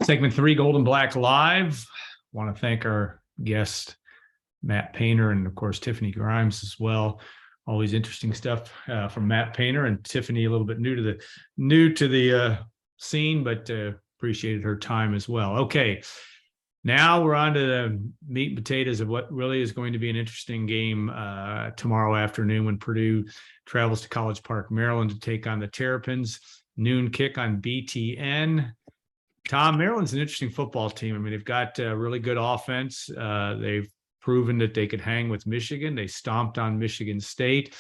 Segment 3, Gold and Black Live. Want to thank our guest, Matt Painter, and of course, Tiffany Grimes as well. Always interesting stuff from Matt Painter, and Tiffany, a little bit new to the scene, but appreciated her time as well. Okay, now we're on to the meat and potatoes of what really is going to be an interesting game tomorrow afternoon when Purdue travels to College Park, Maryland, to take on the Terrapins. Noon kick on BTN. Tom, Maryland's an interesting football team. I mean, they've got a really good offense. They've proven that they could hang with Michigan. They stomped on Michigan State.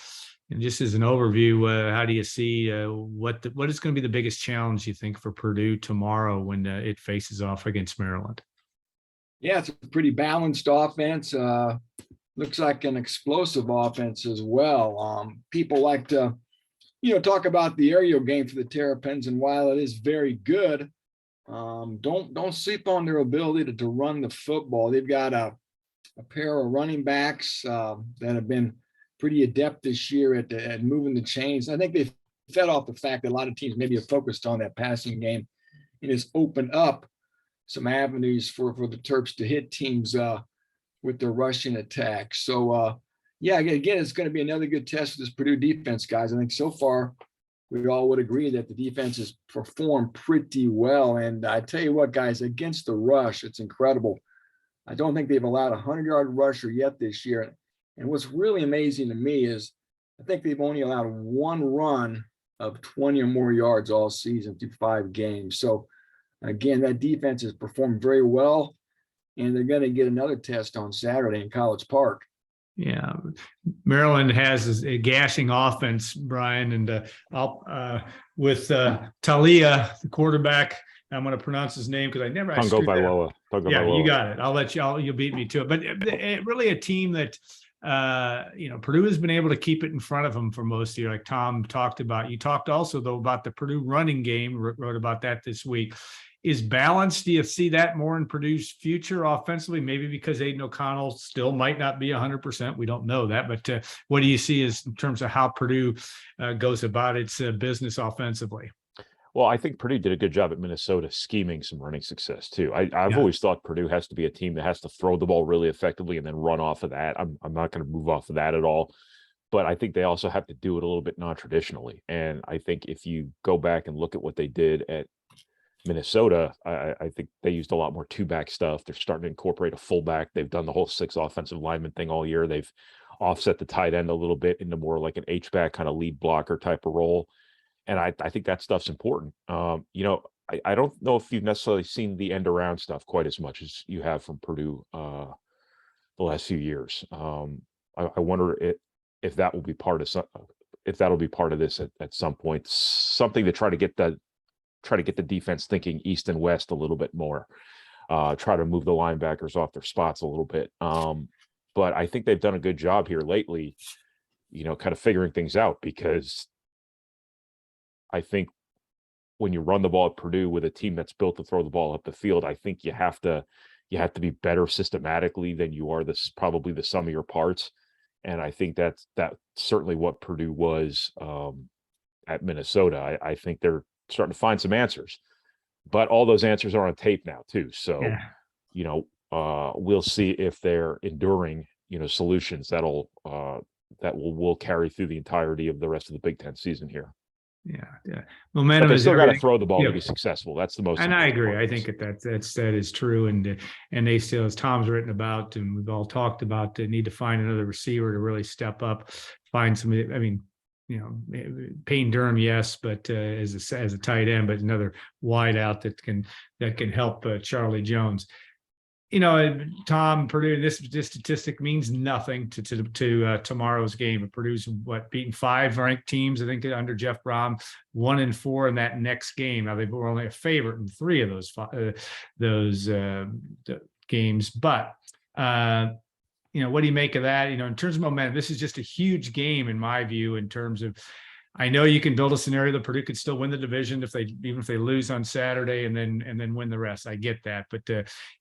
And just as an overview, how do you see what is going to be the biggest challenge, you think, for Purdue tomorrow when it faces off against Maryland? Yeah, it's a pretty balanced offense. Looks like an explosive offense as well. People like to, talk about the aerial game for the Terrapins, and while it is very good, don't sleep on their ability to run the football. They've got a pair of running backs that have been pretty adept this year at moving the chains. I think they've fed off the fact that a lot of teams maybe have focused on that passing game, and it's opened up some avenues for the Terps to hit teams with their rushing attack. So, again, it's going to be another good test for this Purdue defense, guys. I think so far we all would agree that the defense has performed pretty well. And I tell you what, guys, against the rush, it's incredible. I don't think they've allowed a 100-yard rusher yet this year. And what's really amazing to me is I think they've only allowed one run of 20 or more yards all season through 5 games. So, again, that defense has performed very well, and they're going to get another test on Saturday in College Park. Yeah, Maryland has a gashing offense, Brian, and with Talia, the quarterback. I'm going to pronounce his name because I never. Tongo Bailoa. Yeah, you got it. I'll let you'll beat me to it. But really, a team that Purdue has been able to keep it in front of them for most of the year, like Tom talked about. You talked also though about the Purdue running game. Wrote about that this week. Is balanced? Do you see that more in Purdue's future offensively? Maybe because Aiden O'Connell still might not be 100%. We don't know that. But what do you see as in terms of how Purdue goes about its business offensively? Well, I think Purdue did a good job at Minnesota scheming some running success too. I've always thought Purdue has to be a team that has to throw the ball really effectively and then run off of that. I'm not going to move off of that at all. But I think they also have to do it a little bit non-traditionally. And I think if you go back and look at what they did at Minnesota, I think they used a lot more two-back stuff. They're starting to incorporate a fullback. They've done the whole 6 offensive lineman thing all year. They've offset the tight end a little bit into more like an H-back kind of lead blocker type of role. And I think that stuff's important. I don't know if you've necessarily seen the end around stuff quite as much as you have from Purdue the last few years. I wonder if that will be part of if that'll be part of this at some point. Something to try to get the defense thinking east and west a little bit more. Try to move the linebackers off their spots a little bit. But I think they've done a good job here lately, kind of figuring things out, because I think when you run the ball at Purdue with a team that's built to throw the ball up the field, I think you have to be better systematically than you are probably the sum of your parts. And I think that's certainly what Purdue was at Minnesota. I think they're starting to find some answers, but all those answers are on tape now too. So, we'll see if they're enduring, solutions that will carry through the entirety of the rest of the Big Ten season here. Yeah. Momentum. But they still got to throw the ball to be successful. That's the most. And I agree. I think that is true. And they still, as Tom's written about, and we've all talked about, they need to find another receiver to really step up, find somebody. I mean, Payne Durham, yes, but as a tight end, but another wide out that can help Charlie Jones. Tom, Purdue, this statistic means nothing to tomorrow's game. Purdue's beaten 5 ranked teams, I think, under Jeff Brom, 1-4 in that next game. Now they were only a favorite in 3 of those games, but what do you make of that? In terms of momentum, this is just a huge game in my view. In terms of, I know you can build a scenario that Purdue could still win the division even if they lose on Saturday and then win the rest. I get that, but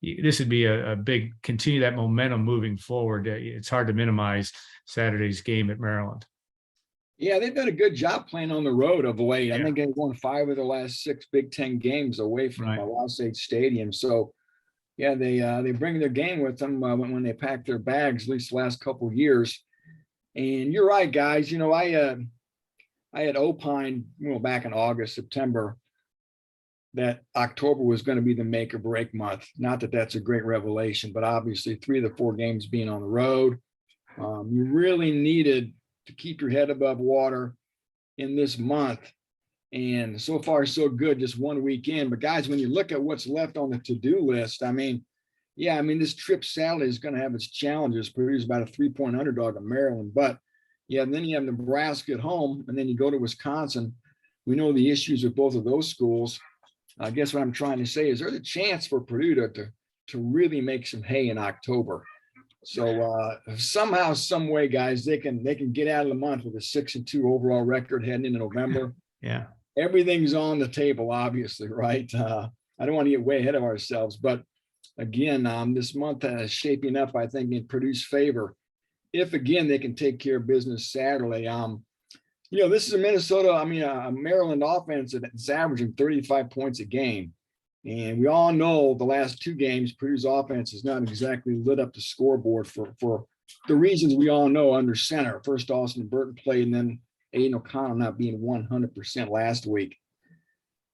this would be a big continue that momentum moving forward. It's hard to minimize Saturday's game at Maryland. Yeah, they've done a good job playing on the road of late. I Yeah. think they've won 5 of the last 6 Big Ten games away from Right. Osage Stadium. So, yeah, they bring their game with them when they pack their bags, at least the last couple of years. And you're right, guys. You know, I had opined, back in August, September, that October was going to be the make or break month. Not that that's a great revelation, but obviously 3 of the 4 games being on the road, you really needed to keep your head above water in this month. And so far, so good, just 1 weekend. But guys, when you look at what's left on the to-do list, this trip Saturday is going to have its challenges. Purdue's about a 3-point underdog of Maryland. But yeah, and then you have Nebraska at home, and then you go to Wisconsin. We know the issues with both of those schools. I guess what I'm trying to say is there's a chance for Purdue to really make some hay in October. So somehow, some way, guys, they can get out of the month with a 6-2 overall record heading into November. Yeah. Everything's on the table, obviously, right? I don't want to get way ahead of ourselves, but again, this month is shaping up, I think, in Purdue's favor. If again they can take care of business Saturday. This is a a Maryland offense that's averaging 35 points a game. And we all know the last 2 games, Purdue's offense has not exactly lit up the scoreboard for the reasons we all know under center. First, Austin Burton played, and then Aiden O'Connell not being 100% last week.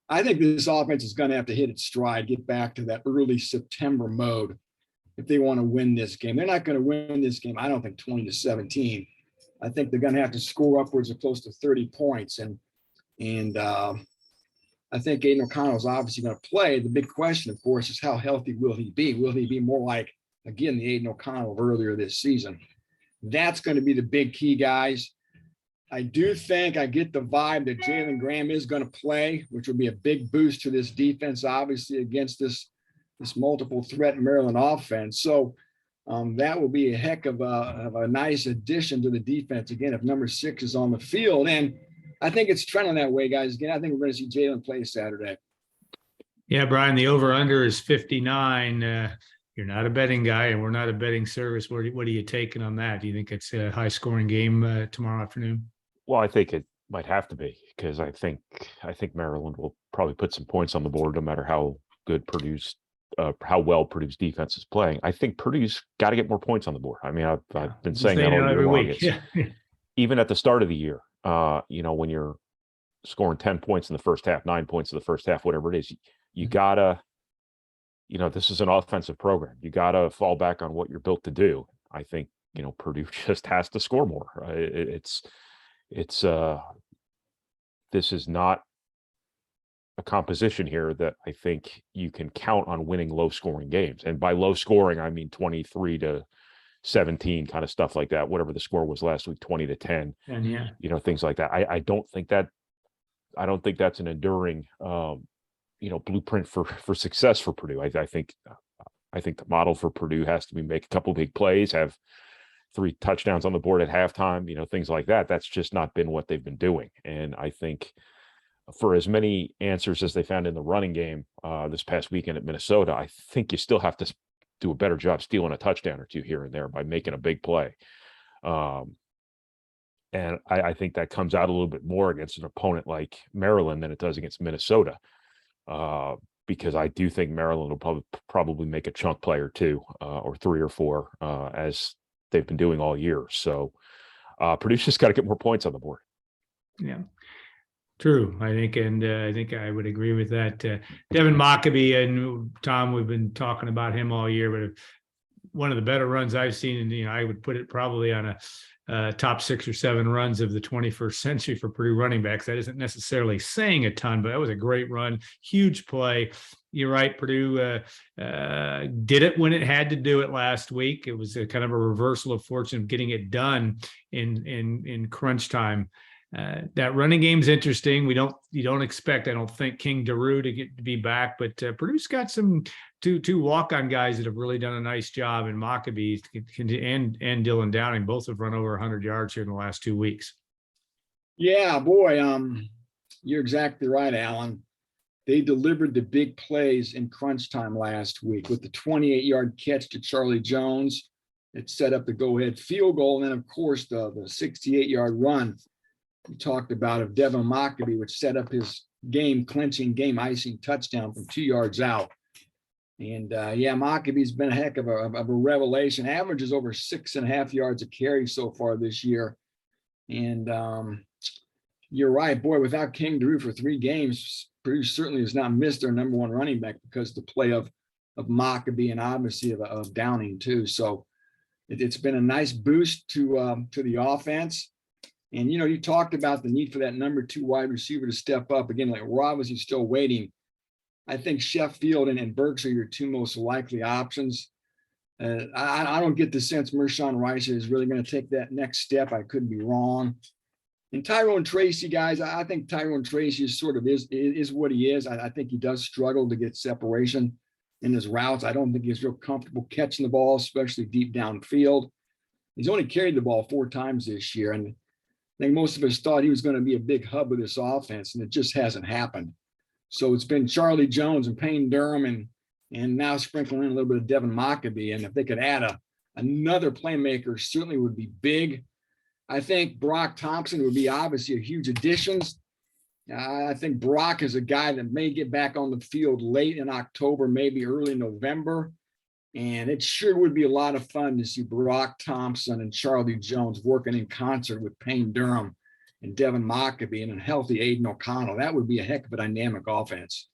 I think this offense is going to have to hit its stride, get back to that early September mode if they want to win this game. They're not going to win this game, I don't think, 20-17. I think they're going to have to score upwards of close to 30 points. And I think Aiden O'Connell is obviously going to play. The big question, of course, is how healthy will he be? Will he be more like, again, the Aiden O'Connell of earlier this season? That's going to be the big key, guys. I do think I get the vibe that Jalen Graham is going to play, which will be a big boost to this defense, obviously, against this multiple threat Maryland offense. So that will be a heck of a nice addition to the defense, again, if number 6 is on the field. And I think it's trending that way, guys. Again, I think we're going to see Jalen play Saturday. Yeah, Brian, the over-under is 59. You're not a betting guy, and we're not a betting service. What are you taking on that? Do you think it's a high-scoring game tomorrow afternoon? Well, I think it might have to be, because I think Maryland will probably put some points on the board no matter how good how well Purdue's defense is playing. I think Purdue's got to get more points on the board. I mean, I've been saying that all year long. Yeah. Even at the start of the year, when you're scoring 10 points in the first half, 9 points in the first half, whatever it is, you gotta, this is an offensive program. You gotta fall back on what you're built to do. I think, Purdue just has to score more. This is not a composition here that I think you can count on winning low scoring games. And by low scoring, I mean 23-17, kind of stuff like that. Whatever the score was last week, 20-10, And yeah, things like that. I don't think that's an enduring, blueprint for success for Purdue. I think the model for Purdue has to be make a couple big plays, have 3 touchdowns on the board at halftime, things like that. That's just not been what they've been doing. And I think for as many answers as they found in the running game this past weekend at Minnesota, I think you still have to do a better job stealing a touchdown or 2 here and there by making a big play. And I think that comes out a little bit more against an opponent like Maryland than it does against Minnesota, because I do think Maryland will probably make a chunk play or 2 or 3 or 4 as they've been doing all year. So Purdue's just got to get more points on the board. yeah. True, I think, and I think I would agree with that. Devin Mockabee and Tom, we've been talking about him all year, but one of the better runs I've seen, and I would put it probably on a top 6 or 7 runs of the 21st century for Purdue running backs. That isn't necessarily saying a ton, but that was a great run, huge play. You're right, Purdue did it when it had to do it last week. It was a kind of a reversal of fortune of getting it done in crunch time. That running game's interesting. You don't expect, I don't think, King Daru to be back, but Purdue's got some two walk-on guys that have really done a nice job, and Mockabee and Dylan Downing both have run over 100 yards here in the last 2 weeks. Yeah, boy, you're exactly right, Alan. They delivered the big plays in crunch time last week with the 28-yard catch to Charlie Jones. It set up the go-ahead field goal, and then, of course, the 68-yard run. you talked about of Devin Mockabee, which set up his game-clinching, game-icing touchdown from 2 yards out. And yeah, Maccabee's been a heck of a revelation. Averages over 6.5 yards a carry so far this year. And you're right, boy, without King Drew for 3 games, Purdue certainly has not missed their number 1 running back because the play of Mockabee and obviously of Downing too. So it's been a nice boost to the offense. And, you talked about the need for that number 2 wide receiver to step up. Again, like we're obviously still waiting. I think Sheffield and Burks are your 2 most likely options. I don't get the sense Mershawn Rice is really going to take that next step. I could be wrong. And Tyrone Tracy, guys, I think Tyrone Tracy is what he is. I think he does struggle to get separation in his routes. I don't think he's real comfortable catching the ball, especially deep downfield. He's only carried the ball 4 times this year. And I think most of us thought he was going to be a big hub of this offense, and it just hasn't happened. So it's been Charlie Jones and Payne Durham and now sprinkling in a little bit of Devin Mockabee. And if they could add another playmaker, certainly would be big. I think Brock Thompson would be obviously a huge addition. I think Brock is a guy that may get back on the field late in October, maybe early November. And it sure would be a lot of fun to see Brock Thompson and Charlie Jones working in concert with Payne Durham and Devin Mockabee and a healthy Aiden O'Connell. That would be a heck of a dynamic offense.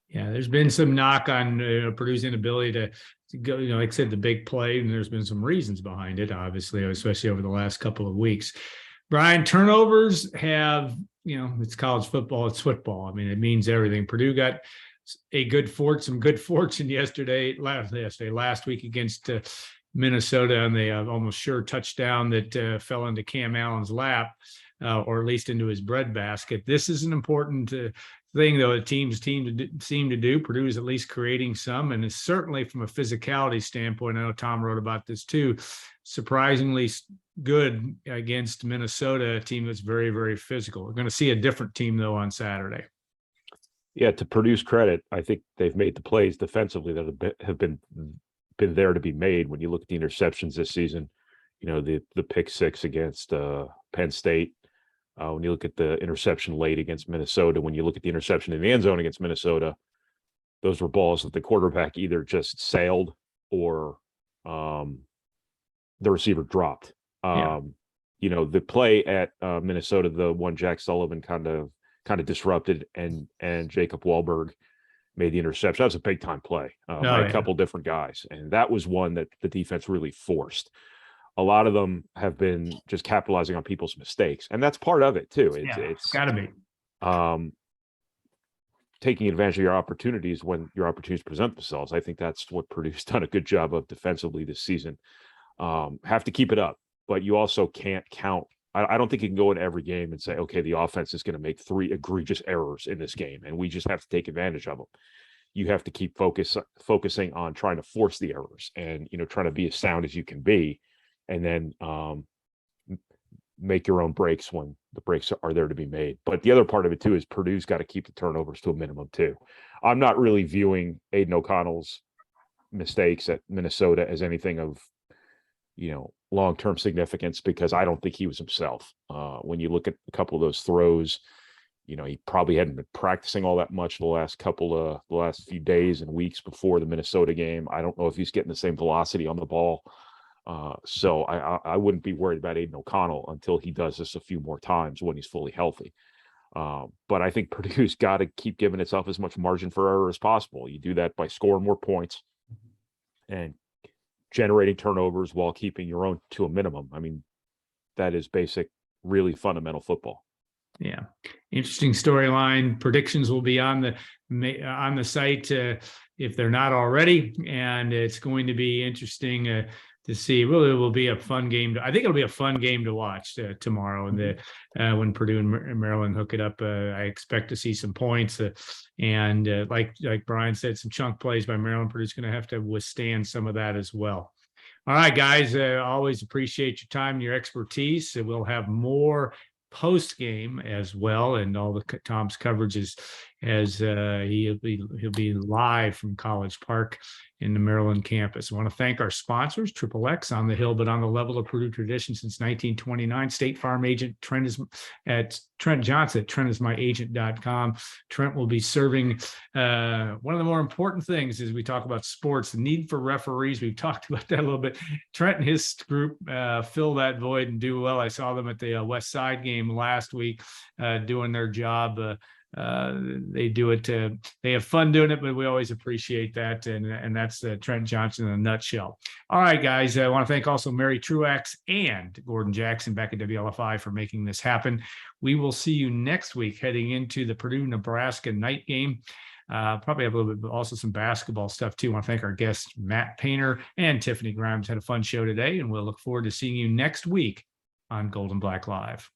Yeah, there's been some knock on Purdue's inability to go, like I said, the big play, and there's been some reasons behind it, obviously, especially over the last couple of weeks. Brian, turnovers have, it's college football, it's football. I mean, it means everything. Purdue got some good fortune last week against Minnesota on the almost sure touchdown that fell into Cam Allen's lap, or at least into his breadbasket. This is an important thing, though, teams seem to do. Purdue is at least creating some, and it's certainly from a physicality standpoint. I know Tom wrote about this too. Surprisingly good against Minnesota, a team that's very, very physical. We're going to see a different team, though, on Saturday. Yeah, to Purdue's credit, I think they've made the plays defensively that have been there to be made. When you look at the interceptions this season, the pick 6 against Penn State. When you look at the interception late against Minnesota, when you look at the interception in the end zone against Minnesota, those were balls that the quarterback either just sailed or the receiver dropped. The play at Minnesota, the one Jack Sullivan kind of disrupted, and Jacob Wahlberg made the interception. That was a big time play by a couple different guys, and that was one that the defense really forced. A lot of them have been just capitalizing on people's mistakes, and that's part of it too. It's got to be taking advantage of your opportunities when your opportunities present themselves. I think that's what Purdue's done a good job of defensively this season. Have to keep it up, but you also can't count. I don't think you can go in every game and say, okay, the offense is going to make 3 egregious errors in this game, and we just have to take advantage of them. You have to keep focusing on trying to force the errors and, trying to be as sound as you can be, and then make your own breaks when the breaks are there to be made. But the other part of it too is Purdue's got to keep the turnovers to a minimum too. I'm not really viewing Aiden O'Connell's mistakes at Minnesota as anything of, long-term significance, because I don't think he was himself. When you look at a couple of those throws, he probably hadn't been practicing all that much the last few days and weeks before the Minnesota game. I don't know if he's getting the same velocity on the ball. So I wouldn't be worried about Aiden O'Connell until he does this a few more times when he's fully healthy. But I think Purdue's got to keep giving itself as much margin for error as possible. You do that by scoring more points and generating turnovers while keeping your own to a minimum. I mean, that is basic, really fundamental football. Yeah. Interesting storyline. Predictions will be on the site if they're not already. And it's going to be interesting to see. Really, it will be a fun game. I think it'll be a fun game to watch tomorrow. And when Purdue and Maryland hook it up, I expect to see some points. And like Brian said, some chunk plays by Maryland. Purdue's going to have to withstand some of that as well. All right, guys, always appreciate your time and your expertise. We'll have more post game as well, and all the Tom's coverage is as he'll be live from College Park in the Maryland campus. I want to thank our sponsors, Triple X, on the hill, but on the level of Purdue tradition since 1929. State Farm agent Trent Johnson at trentismyagent.com. Trent will be serving one of the more important things as we talk about sports, the need for referees. We've talked about that a little bit. Trent and his group fill that void and do well. I saw them at the West Side game last week doing their job. They do it. They have fun doing it, but we always appreciate that. And that's Trent Johnson in a nutshell. All right, guys. I want to thank also Mary Truax and Gordon Jackson back at WLFI for making this happen. We will see you next week heading into the Purdue Nebraska night game. Probably have a little bit, also some basketball stuff too. I want to thank our guests, Matt Painter and Tiffany Grimes. Had a fun show today, and we'll look forward to seeing you next week on Gold and Black Live.